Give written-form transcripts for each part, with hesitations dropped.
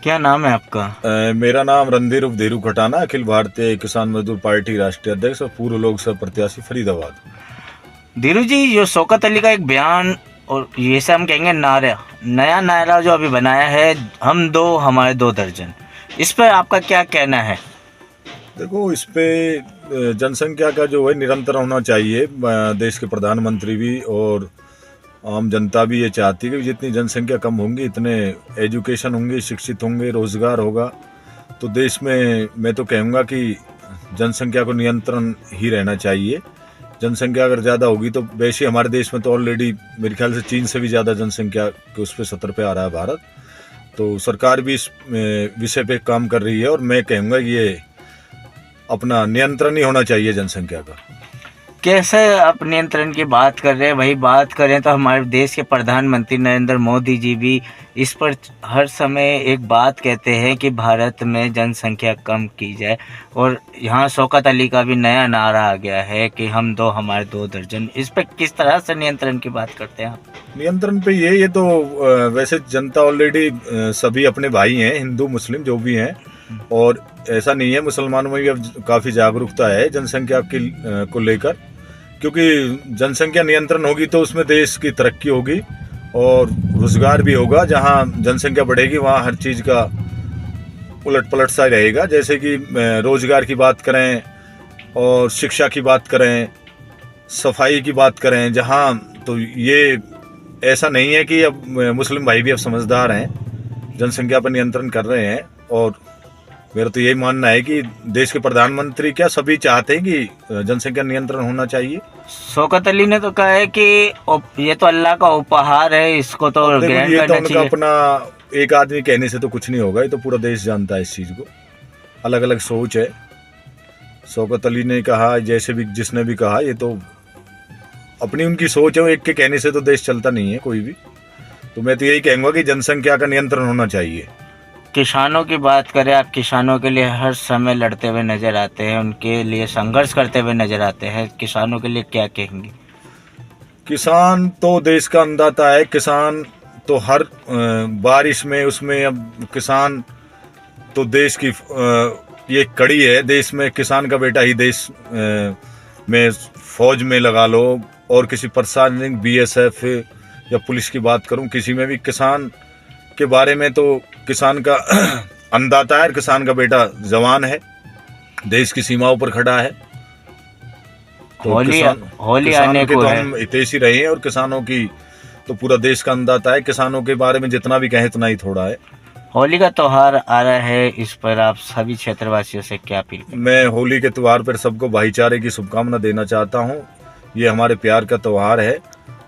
क्या नाम है आपका? मेरा नाम रणधीर उर्फ धीरू खटाना, अखिल भारतीय किसान मजदूर पार्टी राष्ट्रीय अध्यक्ष और पूर्व लोकसभा प्रत्याशी फरीदाबाद। धीरू जी, जो शौकत अली का एक बयान और ये से हम कहेंगे नारा, नया नारा जो अभी बनाया है, हम दो हमारे दो दर्जन, इस पर आपका क्या कहना है? देखो, इस पे जनसंख्या का जो है निरंतर होना चाहिए। देश के प्रधानमंत्री भी और आम जनता भी ये चाहती है कि जितनी जनसंख्या कम होंगी इतने एजुकेशन होंगे, शिक्षित होंगे, रोजगार होगा। तो देश में मैं तो कहूँगा कि जनसंख्या को नियंत्रण ही रहना चाहिए। जनसंख्या अगर ज़्यादा होगी तो वैसे हमारे देश में तो ऑलरेडी मेरे ख्याल से चीन से भी ज़्यादा जनसंख्या के उस पर 70 पे आ रहा है भारत। तो सरकार भी इस विषय पे काम कर रही है और मैं कहूँगा कि ये अपना नियंत्रण ही होना चाहिए जनसंख्या का। कैसे आप नियंत्रण की बात कर रहे हैं? वही बात करें तो हमारे देश के प्रधानमंत्री नरेंद्र मोदी जी भी इस पर हर समय एक बात कहते हैं कि भारत में जनसंख्या कम की जाए, और यहाँ शौकत अली का भी नया नारा आ गया है कि हम दो हमारे दो दर्जन। इस पर किस तरह से नियंत्रण की बात करते हैं आप? नियंत्रण पे ये तो वैसे जनता ऑलरेडी सभी अपने भाई हैं, हिंदू मुस्लिम जो भी हैं, और ऐसा नहीं है, मुसलमानों में भी अब काफ़ी जागरूकता है जनसंख्या को लेकर। क्योंकि जनसंख्या नियंत्रण होगी तो उसमें देश की तरक्की होगी और रोजगार भी होगा। जहाँ जनसंख्या बढ़ेगी वहाँ हर चीज़ का उलट पलट सा रहेगा। जैसे कि रोजगार की बात करें और शिक्षा की बात करें, सफाई की बात करें, जहाँ तो ये ऐसा नहीं है कि अब मुस्लिम भाई भी अब समझदार हैं, जनसंख्या पर नियंत्रण कर रहे हैं। और मेरा तो यही मानना है कि देश के प्रधानमंत्री क्या सभी चाहते हैं कि जनसंख्या नियंत्रण होना चाहिए। शौकत अली ने तो कहा है कि ये तो अल्लाह का उपहार है, इसको तो ग्रहण ये तो करना उनका चाहिए। अपना एक आदमी कहने से तो कुछ नहीं होगा, ये तो पूरा देश जानता है इस चीज़ को। अलग अलग सोच है। शौकत अली ने कहा, जैसे भी जिसने भी कहा, ये तो अपनी उनकी सोच है। एक के कहने से तो देश चलता नहीं है कोई भी। तो मैं तो यही कहूँगा कि जनसंख्या का नियंत्रण होना चाहिए। किसानों की बात करें, आप किसानों के लिए हर समय लड़ते हुए नजर आते हैं, उनके लिए संघर्ष करते हुए नजर आते हैं, किसानों के लिए क्या कहेंगे? किसान तो देश का अन्नदाता है। किसान तो हर बारिश में उसमें, अब किसान तो देश की ये कड़ी है। देश में किसान का बेटा ही देश में फौज में लगा लो, और किसी प्रशासनिक BSF या पुलिस की बात करूं, किसी में भी किसान के बारे में तो किसान का अन्नदाता है, किसान का बेटा जवान है, देश की सीमाओं पर खड़ा है। तो होली आने के को तो है। हम हितैषी रहे हैं, और किसानों की तो पूरा देश का अन्नदाता है। किसानों के बारे में जितना भी कहें उतना ही थोड़ा है। होली का त्योहार आ रहा है, इस पर आप सभी क्षेत्रवासियों से क्या अपील करें? मैं होली के त्यौहार पर सबको भाईचारे की शुभकामना देना चाहता हूँ। ये हमारे प्यार का त्यौहार है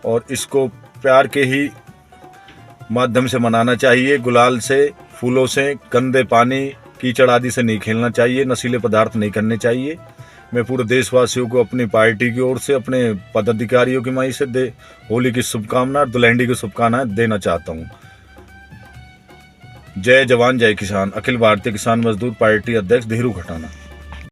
और इसको प्यार के ही माध्यम से मनाना चाहिए। गुलाल से, फूलों से, गंदे पानी, कीचड़ आदि से नहीं खेलना चाहिए, नशीले पदार्थ नहीं करने चाहिए। मैं पूरे देशवासियों को अपनी पार्टी की ओर से, अपने पदाधिकारियों की माई से होली की शुभकामना, धुलैंडी की शुभकामनाएं देना चाहता हूँ। जय जवान जय किसान। अखिल भारतीय किसान मजदूर पार्टी अध्यक्ष धीरू खटाना।